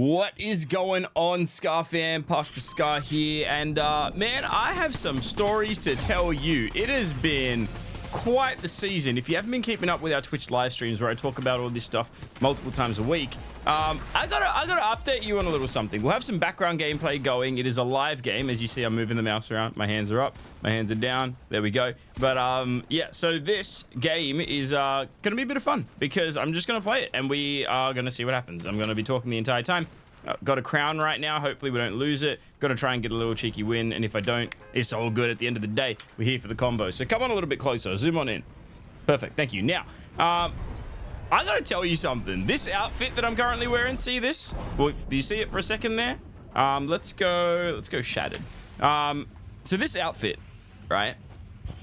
What is going on, SKAR fam? PastorSKAR here, and man, I have some stories to tell you. It has been quite the season. If you haven't been keeping up with our Twitch live streams where I talk about all this stuff multiple times a week, I gotta update you on a little something. We'll have some background gameplay going. It is a live game. As you see, I'm moving the mouse around. My hands are up, my hands are down. There we go. But yeah, so this game is gonna be a bit of fun because I'm just gonna play it and we are gonna see what happens. I'm gonna be talking the entire time. Got a crown right now. Hopefully we don't lose it. Got to try and get a little cheeky win. And if I don't, it's all good. At the end of the day, we're here for the combo. So come on a little bit closer. Zoom on in. Perfect. Thank you. Now, I got to tell you something. This outfit that I'm currently wearing, see this? Well, do you see it for a second there? Let's go shattered. So this outfit, right?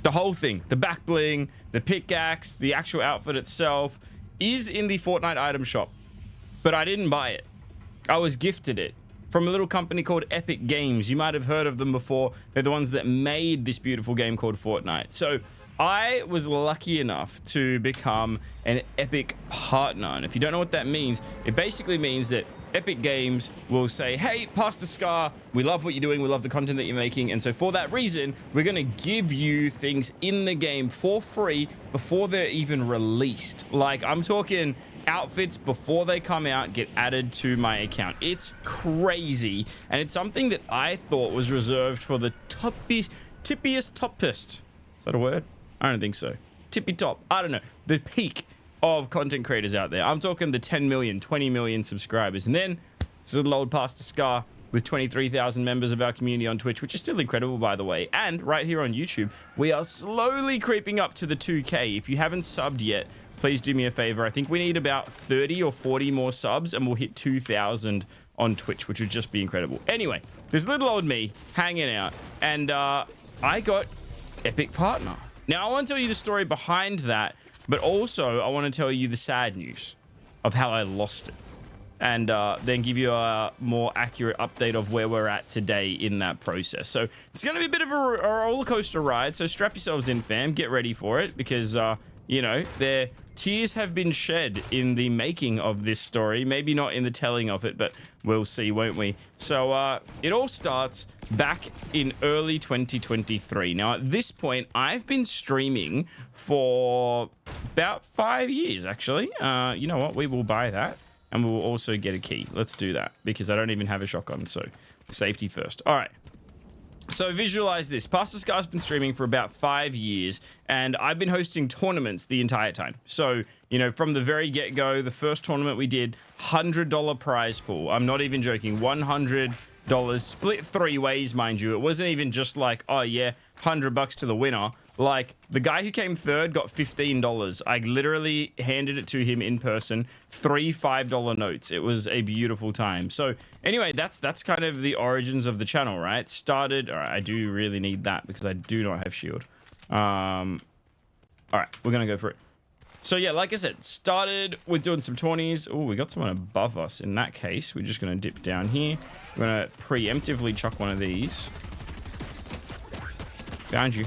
The whole thing, the back bling, the pickaxe, the actual outfit itself is in the Fortnite item shop, but I didn't buy it. I was gifted it from a little company called Epic Games. You might have heard of them before. They're the ones that made this beautiful game called Fortnite. So I was lucky enough to become an Epic partner. And if you don't know what that means, it basically means that Epic Games will say, hey, PastorSKAR, we love what you're doing. We love the content that you're making. And so for that reason, we're going to give you things in the game for free before they're even released. Like, I'm talking outfits before they come out get added to my account. It's crazy, and it's something that I thought was reserved for the toppest. Is that a word? I don't think so. Tippy top. I don't know. The peak of content creators out there. I'm talking the 10 million, 20 million subscribers, and then this little old PastorSKAR with 23,000 members of our community on Twitch, which is still incredible, by the way. And right here on YouTube, we are slowly creeping up to the 2K. If you haven't subbed yet, please do me a favor. I think we need about 30 or 40 more subs and we'll hit 2,000 on Twitch, which would just be incredible. Anyway, there's little old me hanging out, and I got Epic Partner. Now, I want to tell you the story behind that, but also I want to tell you the sad news of how I lost it, and then give you a more accurate update of where we're at today in that process. So it's going to be a bit of a roller coaster ride, so strap yourselves in, fam. Get ready for it, because you know, their tears have been shed in the making of this story. Maybe not in the telling of it, but we'll see, won't we? So it all starts back in early 2023. Now, at this point, I've been streaming for about 5 years, actually. You know what? We will buy that, and we will also get a key. Let's do that, because I don't even have a shotgun, so safety first. All right. So visualize this. PastorSKAR's been streaming for about 5 years, and I've been hosting tournaments the entire time. So, you know, from the very get-go, the first tournament we did, $100 prize pool. I'm not even joking. $100 split 3 ways, mind you. It wasn't even just like, oh yeah, $100 to the winner. Like, the guy who came third got $15. I literally handed it to him in person, 3 $5 notes. It was a beautiful time. So anyway, that's kind of the origins of the channel, right? Started, all right, I do really need that because I do not have shield. All right, we're gonna go for it. So yeah, like I said, started with doing some tourneys. Oh, we got someone above us. In that case, we're just gonna dip down here. We're gonna preemptively chuck one of these. Found you.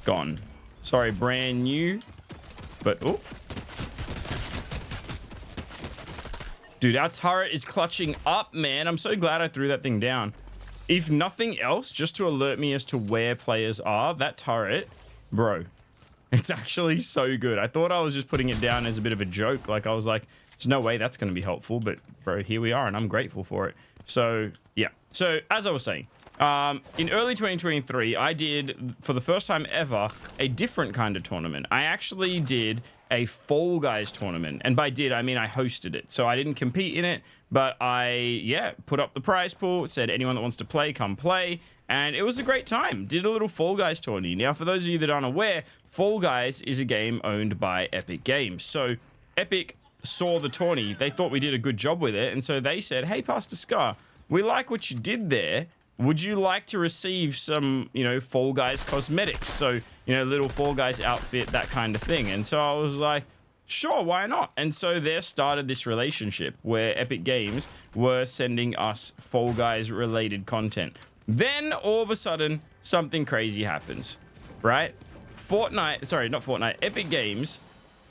Gone. Sorry, brand new, but oh, dude, our turret is clutching up, man. I'm so glad I threw that thing down. If nothing else, just to alert me as to where players are, that turret, bro, it's actually so good. I thought I was just putting it down as a bit of a joke. Like, I was like, there's no way that's going to be helpful, but bro, here we are, and I'm grateful for it. So yeah, so as I was saying, in early 2023, I did, for the first time ever, a different kind of tournament. I actually did a Fall Guys tournament. And by did, I mean I hosted it. So I didn't compete in it, but I, yeah, put up the prize pool, said anyone that wants to play, come play. And it was a great time. Did a little Fall Guys tourney. Now, for those of you that aren't aware, Fall Guys is a game owned by Epic Games. So Epic saw the tourney. They thought we did a good job with it. And so they said, hey, PastorSKAR, we like what you did there. Would you like to receive some, you know, Fall Guys cosmetics? So, you know, little Fall Guys outfit, that kind of thing. And so I was like, sure, why not? And so there started this relationship where Epic Games were sending us Fall Guys related content. Then all of a sudden, something crazy happens, right? Epic Games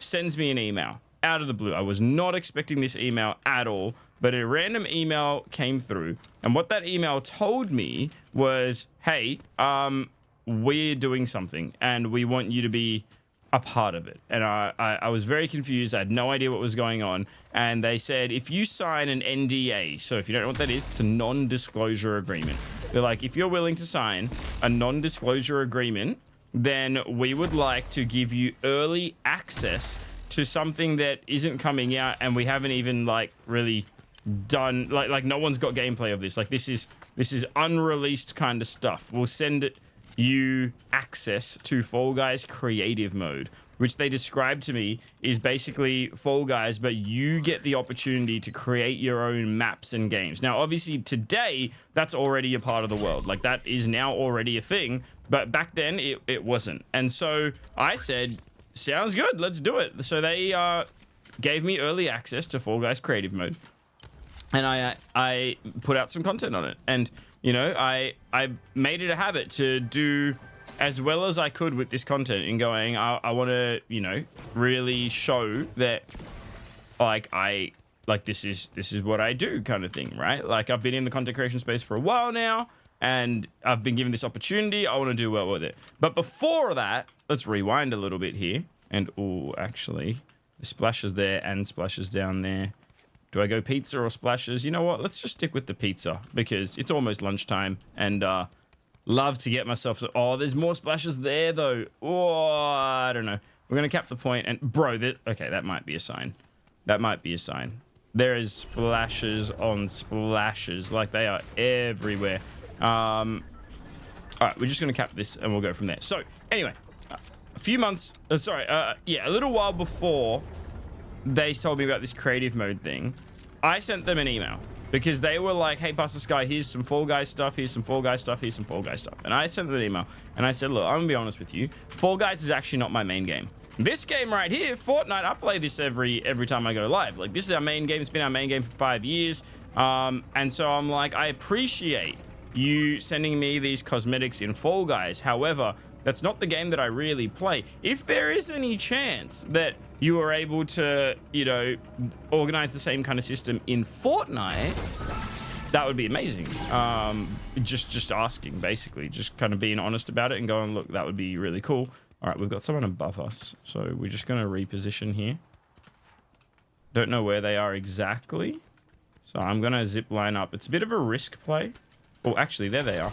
sends me an email. out of the blue. I was not expecting this email at all, but a random email came through. And what that email told me was, hey, we're doing something and we want you to be a part of it. And I was very confused. I had no idea what was going on. And they said, if you sign an NDA, so if you don't know what that is, it's a non-disclosure agreement. They're like, if you're willing to sign a non-disclosure agreement, then we would like to give you early access to something that isn't coming out and we haven't even like really done, like no one's got gameplay of this. Like this is unreleased kind of stuff. We'll send you access to Fall Guys creative mode, which they described to me is basically Fall Guys, but you get the opportunity to create your own maps and games. Now, obviously today, that's already a part of the world. Like that is now already a thing, but back then it wasn't. And so I said, sounds good, let's do it. So they gave me early access to Fall Guys creative mode, and I put out some content on it. And you know, I made it a habit to do as well as I could with this content and going, I want to, you know, really show that like this is what I do kind of thing, right? Like I've been in the content creation space for a while now and I've been given this opportunity. I want to do well with it. But before that, let's rewind a little bit here. And oh, actually, the splashes there and splashes down there. Do I go pizza or splashes? You know what? Let's just stick with the pizza because it's almost lunchtime and love to get myself. Oh, there's more splashes there though. Oh, I don't know. We're going to cap the point and bro, okay, that might be a sign. That might be a sign. There is splashes on splashes like they are everywhere. All right, we're just going to cap this and we'll go from there. So anyway, a few months, yeah, a little while before they told me about this creative mode thing, I sent them an email because they were like, hey, PastorSKAR, here's some Fall Guys stuff, here's some Fall Guys stuff, here's some Fall Guys stuff. And I sent them an email and I said, look, I'm gonna be honest with you. Fall Guys is actually not my main game. This game right here, Fortnite, I play this every time I go live. Like, this is our main game. It's been our main game for 5 years. And so I'm like, I appreciate you sending me these cosmetics in Fall Guys. However, that's not the game that I really play. If there is any chance that you are able to, you know, organize the same kind of system in Fortnite, that would be amazing. Just asking, basically. Just kind of being honest about it and going, look, that would be really cool. All right, we've got someone above us. So we're just going to reposition here. Don't know where they are exactly. So I'm going to zip line up. It's a bit of a risk play. Oh, actually, there they are.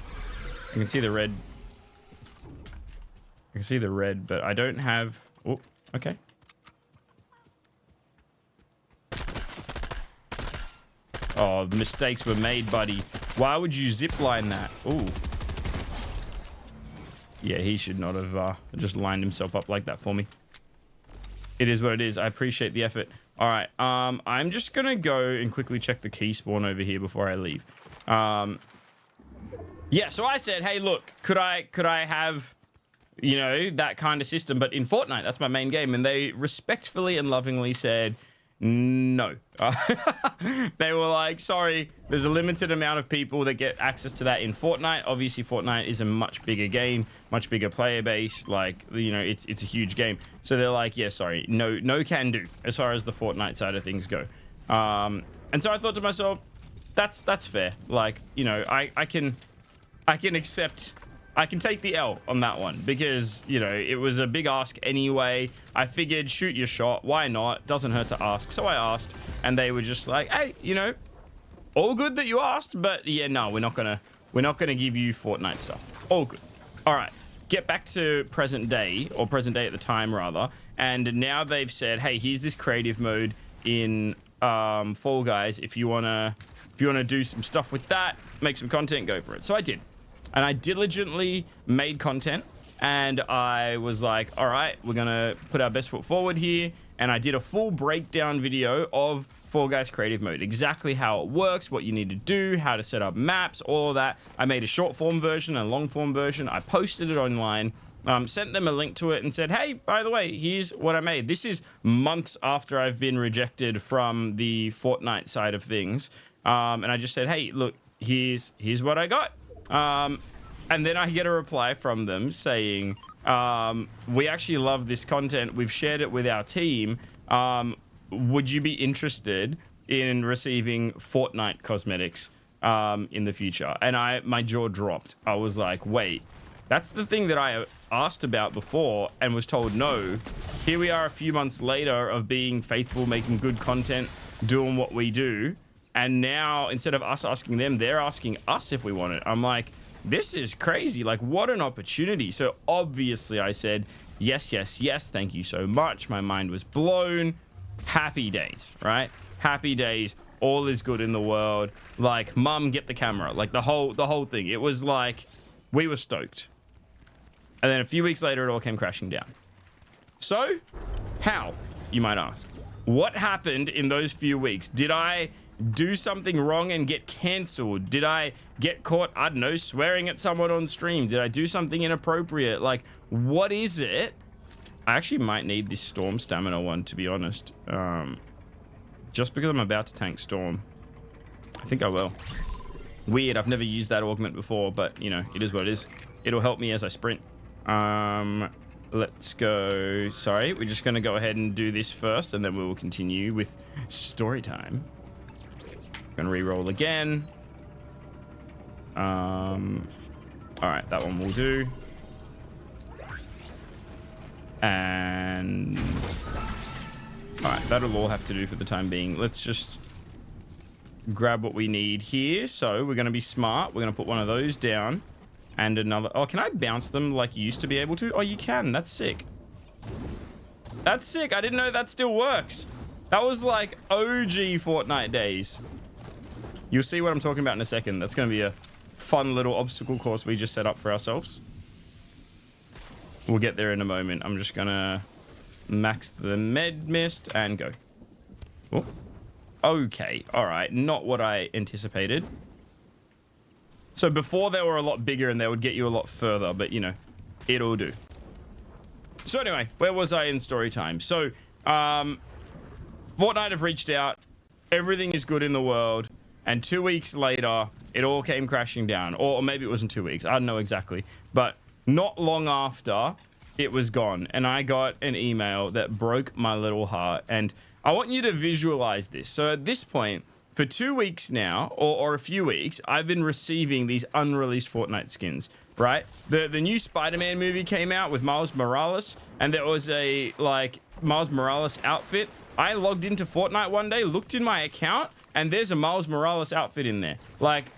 You can see the red. I can see the red, but I don't have... Oh, okay. Oh, mistakes were made, buddy. Why would you zipline that? Ooh. Yeah, he should not have just lined himself up like that for me. It is what it is. I appreciate the effort. All right. I'm just going to go and quickly check the key spawn over here before I leave. Yeah, so I said, hey, look, could I have... you know, that kind of system, but in Fortnite, that's my main game. And they respectfully and lovingly said, no. They were like, sorry, there's a limited amount of people that get access to that in Fortnite. Obviously, Fortnite is a much bigger game, much bigger player base. Like, you know, it's a huge game. So they're like, yeah, sorry, no can do as far as the Fortnite side of things go. And so I thought to myself, that's fair. Like, you know, I can accept... I can take the L on that one because, you know, it was a big ask anyway. I figured, shoot your shot. Why not? Doesn't hurt to ask. So I asked, and they were just like, hey, you know, all good that you asked, but yeah, no, we're not gonna give you Fortnite stuff. All good. All right, get back to present day, or present day at the time rather. And now they've said, hey, here's this creative mode in Fall Guys. If you wanna do some stuff with that, make some content, go for it. So I did. And I diligently made content and I was like, all right, we're going to put our best foot forward here. And I did a full breakdown video of Fall Guys creative mode, exactly how it works, what you need to do, how to set up maps, all of that. I made a short form version and a long form version. I posted it online, sent them a link to it and said, hey, by the way, here's what I made. This is months after I've been rejected from the Fortnite side of things. And I just said, hey, look, here's what I got. And then I get a reply from them saying, we actually love this content. We've shared it with our team. would you be interested in receiving Fortnite cosmetics in the future? And my jaw dropped. I was like, wait, that's the thing that I asked about before and was told no. Here we are a few months later of being faithful, making good content, doing what we do. And now instead of us asking them, they're asking us if we want it. I'm like, this is crazy. Like, what an opportunity. So obviously I said, yes, yes, yes. Thank you so much. My mind was blown. Happy days, right? Happy days. All is good in the world. Like, mum, get the camera. Like the whole thing. It was like, we were stoked. And then a few weeks later, it all came crashing down. So how, you might ask? What happened in those few weeks? Did I do something wrong and get cancelled? Did I get caught, I don't know, swearing at someone on stream? Did I do something inappropriate? Like, what is it? I actually might need this Storm Stamina one, to be honest. Just because I'm about to tank Storm. I think I will. Weird, I've never used that augment before, but, you know, it is what it is. It'll help me as I sprint. Let's go. Sorry, we're just going to go ahead and do this first, and then we will continue with story time. Gonna re-roll again. All right, that one will do. And all right, that'll all have to do for the time being. Let's just grab what we need here. So we're gonna be smart. We're gonna put one of those down and another. Oh, can I bounce them like you used to be able to? Oh, you can. That's sick. That's sick. I didn't know that still works. That was like OG Fortnite days. You'll see what I'm talking about in a second. That's going to be a fun little obstacle course we just set up for ourselves. We'll get there in a moment. I'm just going to max the med mist and go. Oh. Okay. All right. Not what I anticipated. So before they were a lot bigger and they would get you a lot further, but you know, it'll do. So anyway, where was I in story time? So, Fortnite have reached out. Everything is good in the world. And 2 weeks later, it all came crashing down. Or maybe it wasn't 2 weeks. I don't know exactly. But not long after, it was gone. And I got an email that broke my little heart. And I want you to visualize this. So at this point, for 2 weeks now, or a few weeks, I've been receiving these unreleased Fortnite skins, right? The new Spider-Man movie came out with Miles Morales. And there was a, like, Miles Morales outfit. I logged into Fortnite one day, looked in my account, and there's a Miles Morales outfit in there. Like,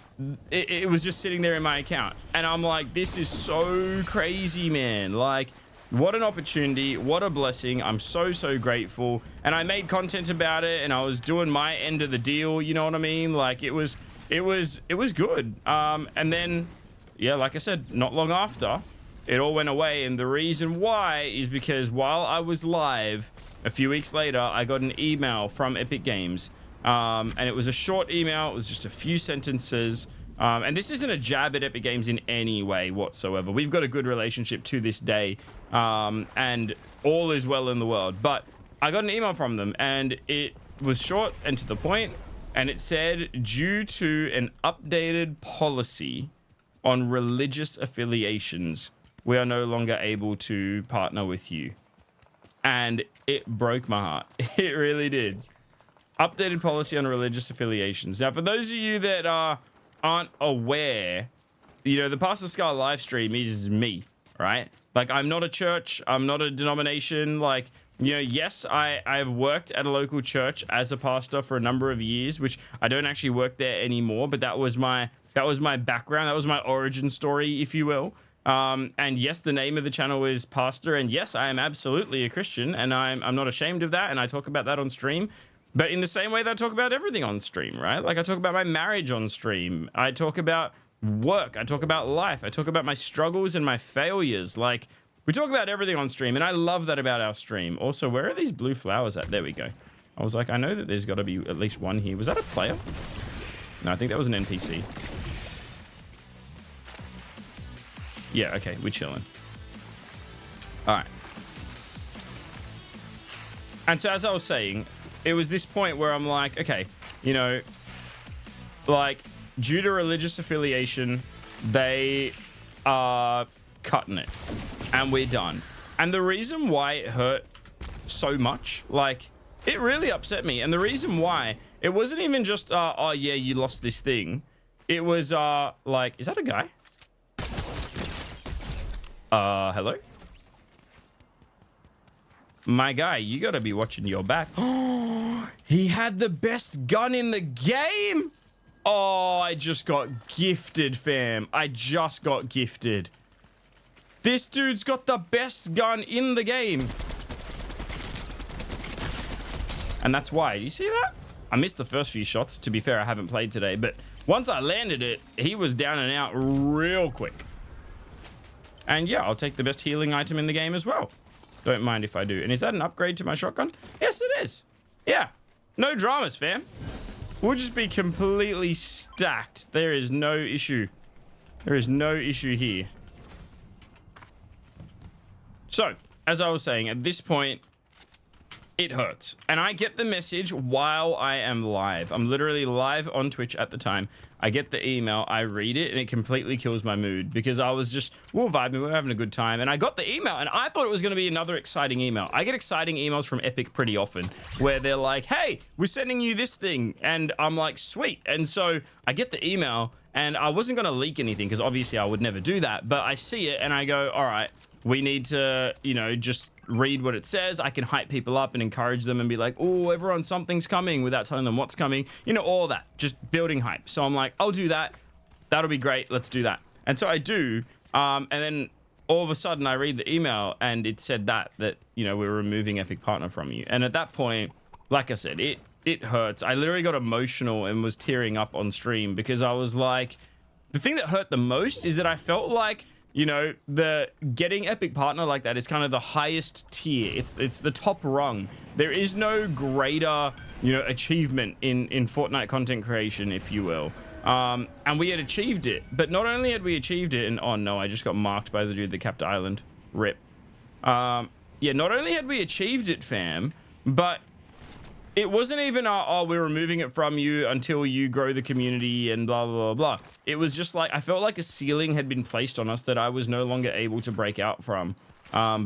it was just sitting there in my account. And I'm like, this is so crazy, man. Like, what an opportunity. What a blessing. I'm so, so grateful. And I made content about it, and I was doing my end of the deal. You know what I mean? Like, it was good. And then, yeah, like I said, not long after, it all went away. And the reason why is because while I was live, a few weeks later, I got an email from Epic Games. And it was a short email. It was just a few sentences. And this isn't a jab at Epic Games in any way whatsoever. We've got a good relationship to this day. And all is well in the world. But I got an email from them, and it was short and to the point. And it said, due to an updated policy on religious affiliations, we are no longer able to partner with you. And it broke my heart. It really did. Updated policy on religious affiliations. Now, for those of you that aren't aware, you know, the PastorSKAR live stream is me, right? Like, I'm not a church. I'm not a denomination. Like, you know, yes, I've worked at a local church as a pastor for a number of years, which I don't actually work there anymore, but that was my background. That was my origin story, if you will. And yes, the name of the channel is Pastor, and yes, I am absolutely a Christian, and I'm not ashamed of that, and I talk about that on stream. But in the same way that I talk about everything on stream, right? Like, I talk about my marriage on stream. I talk about work. I talk about life. I talk about my struggles and my failures. Like, we talk about everything on stream, and I love that about our stream. Also, where are these blue flowers at? There we go. I was like, I know that there's got to be at least one here. Was that a player? No, I think that was an NPC. Yeah, okay, we're chilling. All right. And so, as I was saying, it was this point where I'm like, okay, you know, like, due to religious affiliation, they are cutting it, and we're done. And the reason why it hurt so much, like, It really upset me. And the reason why, it wasn't even just, oh yeah, you lost this thing. It was, like, is that a guy? Hello? My guy, you gotta be watching your back. Oh, he had the best gun in the game. Oh, I just got gifted, fam. I just got gifted. This dude's got the best gun in the game. And that's why. Do you see that? I missed the first few shots. To be fair, I haven't played today. But once I landed it, he was down and out real quick. And yeah, I'll take the best healing item in the game as well. Don't mind if I do. And is that an upgrade to my shotgun? Yes, it is. Yeah. No dramas, fam. We'll just be completely stacked. There is no issue. There is no issue here. So, as I was saying, at this point, it hurts. And I get the message while I am live. I'm literally live on Twitch at the time. I get the email, I read it, and it completely kills my mood because I was just, we're vibing, we're having a good time. And I got the email, and I thought it was going to be another exciting email. I get exciting emails from Epic pretty often where they're like, hey, we're sending you this thing. And I'm like, sweet. And so I get the email, and I wasn't going to leak anything because obviously I would never do that. But I see it, and I go, all right, we need to, you know, just read what it says. I can hype people up and encourage them and be like, oh, everyone, something's coming without telling them what's coming. You know, all that, just building hype. So I'm like, I'll do that. That'll be great. Let's do that. And so I do. And then all of a sudden I read the email and it said that, you know, we're removing Epic Partner from you. And at that point, like I said, it hurts. I literally got emotional and was tearing up on stream because I was like, the thing that hurt the most is that I felt like, you know, the getting Epic Partner like that is kind of the highest tier. It's the top rung. There is no greater, you know, achievement in Fortnite content creation, if you will. And we had achieved it. But not only had we achieved it, and oh no, I just got marked by the dude that capped Island. Rip. Yeah, not only had we achieved it, fam, but it wasn't even, oh, we're removing it from you until you grow the community and blah, blah, blah, blah. It was just like, I felt like a ceiling had been placed on us that I was no longer able to break out from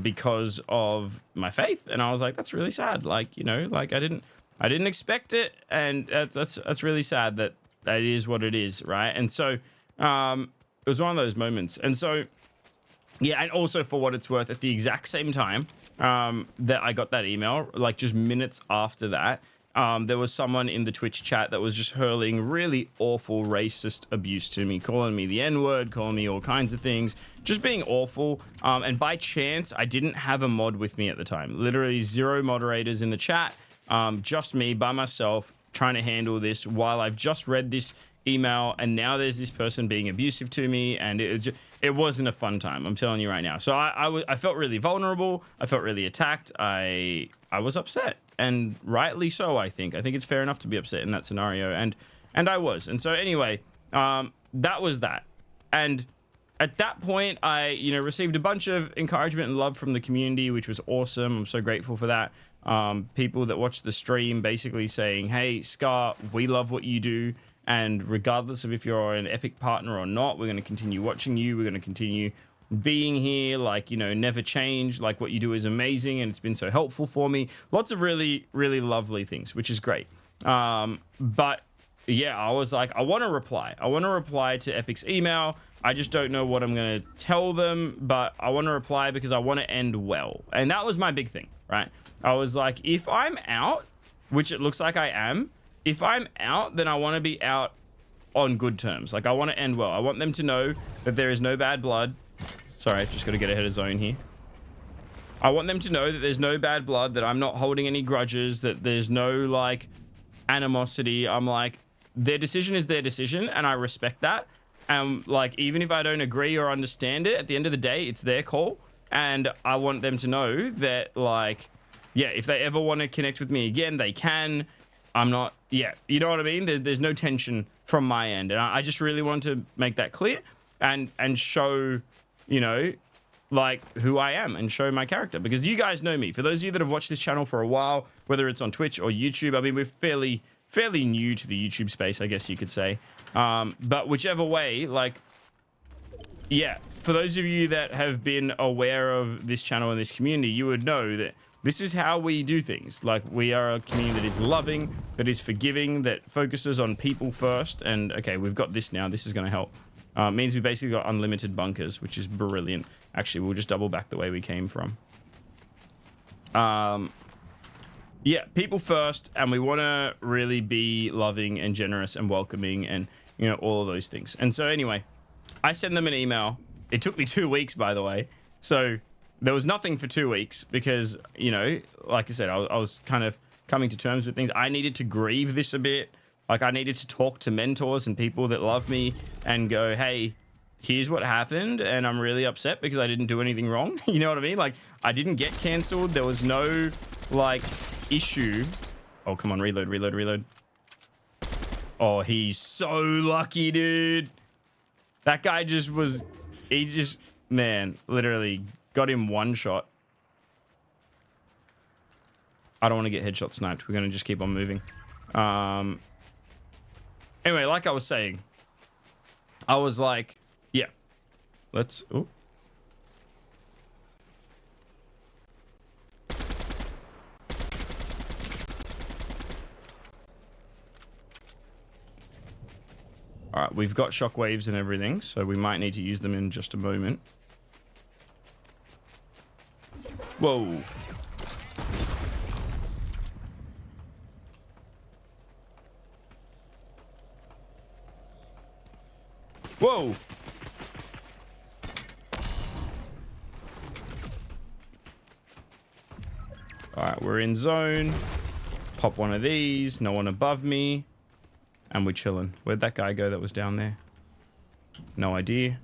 because of my faith. And I was like, that's really sad. Like, you know, like I didn't expect it. And that's really sad that is what it is, right? And so it was one of those moments. And so, yeah, and also for what it's worth, at the exact same time that I got that email, like just minutes after that, there was someone in the Twitch chat that was just hurling really awful racist abuse to me, calling me the N-word, calling me all kinds of things, just being awful. And by chance, I didn't have a mod with me at the time. Literally 0 moderators in the chat, just me by myself trying to handle this while I've just read this email, and now there's this person being abusive to me, and it wasn't a fun time, I'm telling you right now. So I felt really vulnerable. I felt really attacked. I was upset, and rightly so. I think it's fair enough to be upset in that scenario, and I was. And so anyway, that was that. And at that point, I, you know, received a bunch of encouragement and love from the community, which was awesome. I'm so grateful for that. People that watched the stream basically saying, hey, SKAR, we love what you do. And regardless of if you're an Epic Partner or not, we're going to continue watching you. We're going to continue being here, like, you know, never change. Like, what you do is amazing, and it's been so helpful for me. Lots of really, really lovely things, which is great. But, yeah, I was like, I want to reply. I want to reply to Epic's email. I just don't know what I'm going to tell them, but I want to reply because I want to end well. And that was my big thing, right? I was like, if I'm out, which it looks like I am, if I'm out, then I want to be out on good terms. Like, I want to end well. I want them to know that there is no bad blood. Sorry, I've just got to get ahead of zone here. I want them to know that there's no bad blood, that I'm not holding any grudges, that there's no, like, animosity. I'm like, their decision is their decision, and I respect that. And, like, even if I don't agree or understand it, at the end of the day, it's their call. And I want them to know that, like, yeah, if they ever want to connect with me again, they can. I'm not, yeah, you know what I mean? There's no tension from my end. And I just really want to make that clear and show, you know, like, who I am and show my character. Because you guys know me. For those of you that have watched this channel for a while, whether it's on Twitch or YouTube, I mean, we're fairly new to the YouTube space, I guess you could say. But whichever way, like, yeah, for those of you that have been aware of this channel and this community, you would know that this is how we do things. Like, we are a community that is loving, that is forgiving, that focuses on people first. And okay, we've got this now. This is going to help. Means we basically got unlimited bunkers, which is brilliant. Actually, we'll just double back the way we came from. Yeah, people first, and we want to really be loving and generous and welcoming and, you know, all of those things. And so anyway, I send them an email. It took me 2 weeks, by the way. So there was nothing for 2 weeks because, you know, like I said, I was kind of coming to terms with things. I needed to grieve this a bit. Like, I needed to talk to mentors and people that love me and go, hey, here's what happened, and I'm really upset because I didn't do anything wrong. You know what I mean? Like, I didn't get cancelled. There was no, like, issue. Oh, come on, reload, reload, reload. Oh, he's so lucky, dude. That guy just was, he just, man, literally got him one shot. I don't want to get headshot sniped. We're going to just keep on moving. Anyway, like I was saying, I was like, yeah, let's, oh. All right, we've got shockwaves and everything, so we might need to use them in just a moment. Whoa. Whoa. All right, we're in zone. Pop one of these. No one above me. And we're chilling. Where'd that guy go that was down there? No idea.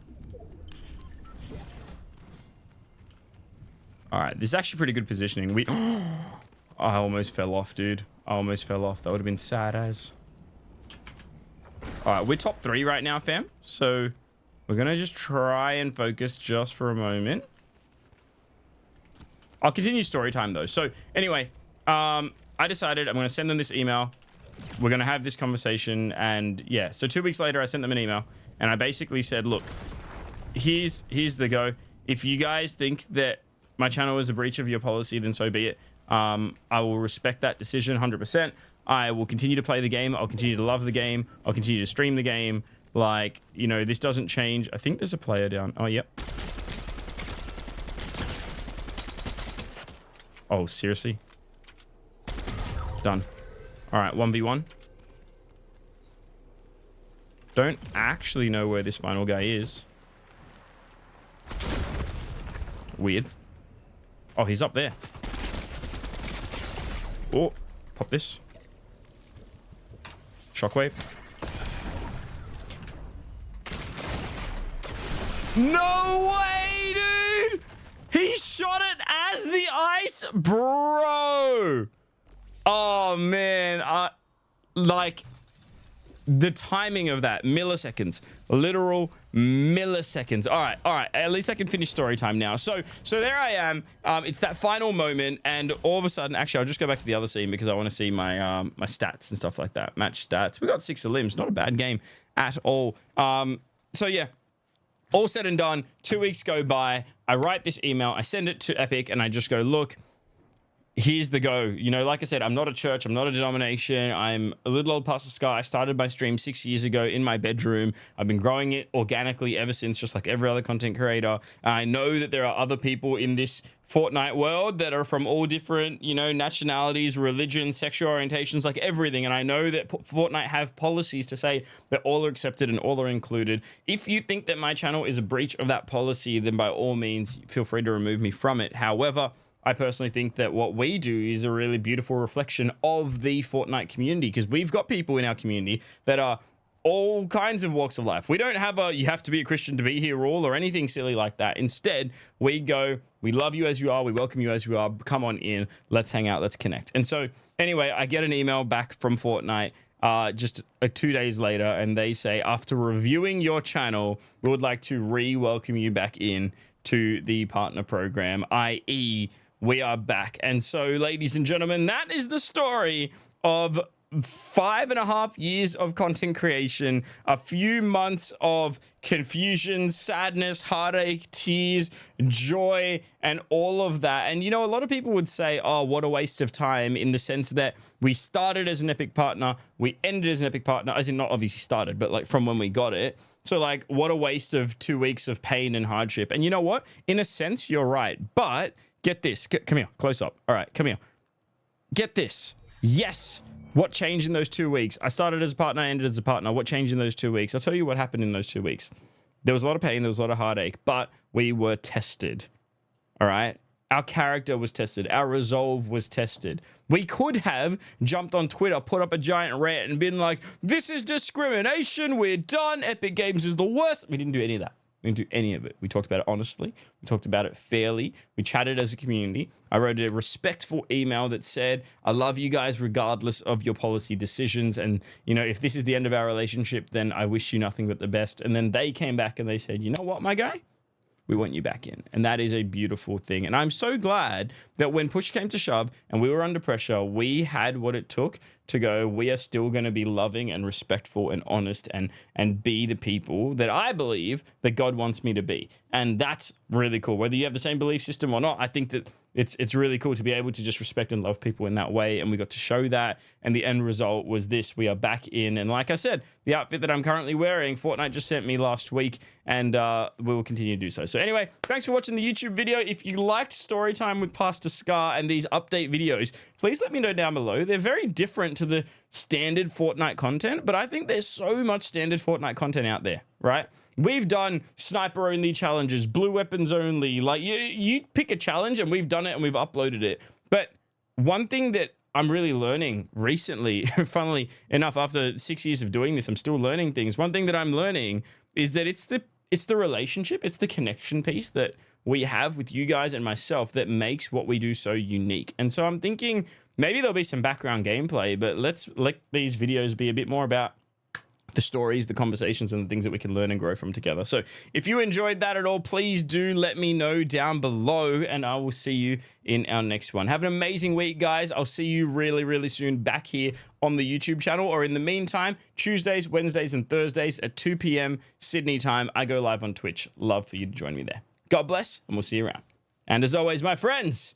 All right, this is actually pretty good positioning. I almost fell off, dude. I almost fell off. That would have been sad as. All right, we're top 3 right now, fam. So we're going to just try and focus just for a moment. I'll continue story time, though. So anyway, I decided I'm going to send them this email. We're going to have this conversation. And yeah, so 2 weeks later, I sent them an email. And I basically said, look, here's the go. If you guys think that my channel is a breach of your policy, then so be it. I will respect that decision 100%. I will continue to play the game. I'll continue to love the game. I'll continue to stream the game. Like, you know, this doesn't change. I think there's a player down. Oh, yep. Oh, seriously? Done. All right, 1v1. Don't actually know where this final guy is. Weird. Oh, he's up there. Oh, pop this. Shockwave. No way, dude! He shot it as the ice, bro. Oh man, like the timing of that, milliseconds, literal milliseconds. All right. At least I can finish story time now. So there I am. It's that final moment, and all of a sudden, actually, I'll just go back to the other scene because I want to see my my stats and stuff like that. Match stats. We got 6 limbs. Not a bad game at all. So yeah, all said and done. 2 weeks go by. I write this email. I send it to Epic, and I just go, look. Here's the go. You know, like I said, I'm not a church. I'm not a denomination. I'm a little old PastorSKAR. I started my stream 6 years ago in my bedroom. I've been growing it organically ever since, just like every other content creator. I know that there are other people in this Fortnite world that are from all different, you know, nationalities, religions, sexual orientations, like everything. And I know that Fortnite have policies to say that all are accepted and all are included. If you think that my channel is a breach of that policy, then by all means, feel free to remove me from it. However, I personally think that what we do is a really beautiful reflection of the Fortnite community, because we've got people in our community that are all kinds of walks of life. We don't have a, you have to be a Christian to be here rule or anything silly like that. Instead, we go, we love you as you are. We welcome you as you are. Come on in. Let's hang out. Let's connect. And so anyway, I get an email back from Fortnite just 2 days later, and they say, after reviewing your channel, we would like to re-welcome you back in to the partner program, i.e., we are back. And so, ladies and gentlemen, that is the story of 5.5 years of content creation, a few months of confusion, sadness, heartache, tears, joy, and all of that. And, you know, a lot of people would say, oh, what a waste of time, in the sense that we started as an Epic partner, we ended as an Epic partner, as in not obviously started, but like from when we got it. So like, what a waste of 2 weeks of pain and hardship. And you know what? In a sense, you're right. But get this. Come here, close up. All right, come here. Get this. Yes. What changed in those 2 weeks? I started as a partner, I ended as a partner. What changed in those 2 weeks? I'll tell you what happened in those 2 weeks. There was a lot of pain, there was a lot of heartache, but we were tested. All right? Our character was tested. Our resolve was tested. We could have jumped on Twitter, put up a giant rant and been like, this is discrimination, we're done, Epic Games is the worst. We didn't do any of that. We didn't do any of it. We talked about it honestly. We talked about it fairly. We chatted as a community. I wrote a respectful email that said, I love you guys regardless of your policy decisions. And, you know, if this is the end of our relationship, then I wish you nothing but the best. And then they came back and they said, you know what, my guy? We want you back in. And that is a beautiful thing. And I'm so glad that when push came to shove and we were under pressure, we had what it took to go, we are still going to be loving and respectful and honest and be the people that I believe that God wants me to be. And that's really cool. Whether you have the same belief system or not, I think that it's really cool to be able to just respect and love people in that way. And we got to show that. And the end result was this. We are back in. And like I said, the outfit that I'm currently wearing, Fortnite just sent me last week. And we will continue to do so. So anyway, thanks for watching the YouTube video. If you liked Storytime with PastorSKAR and these update videos, please let me know down below. They're very different to the standard Fortnite content, but I think there's so much standard Fortnite content out there, right? We've done sniper only challenges, blue weapons only. Like you pick a challenge and we've done it and we've uploaded it. But one thing that I'm really learning recently, funnily enough, after 6 years of doing this, I'm still learning things. One thing that I'm learning is that it's the relationship, it's the connection piece that we have with you guys and myself that makes what we do so unique. And so I'm thinking maybe there'll be some background gameplay, but let's let these videos be a bit more about the stories, the conversations, and the things that we can learn and grow from together. So if you enjoyed that at all, please do let me know down below, and I will see you in our next one. Have an amazing week, guys. I'll see you really, really soon back here on the YouTube channel, or in the meantime, Tuesdays, Wednesdays, and Thursdays at 2 p.m. Sydney time, I go live on Twitch. Love for you to join me there. God bless, and we'll see you around. And as always, my friends,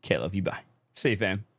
care, love you, bye. See you, fam.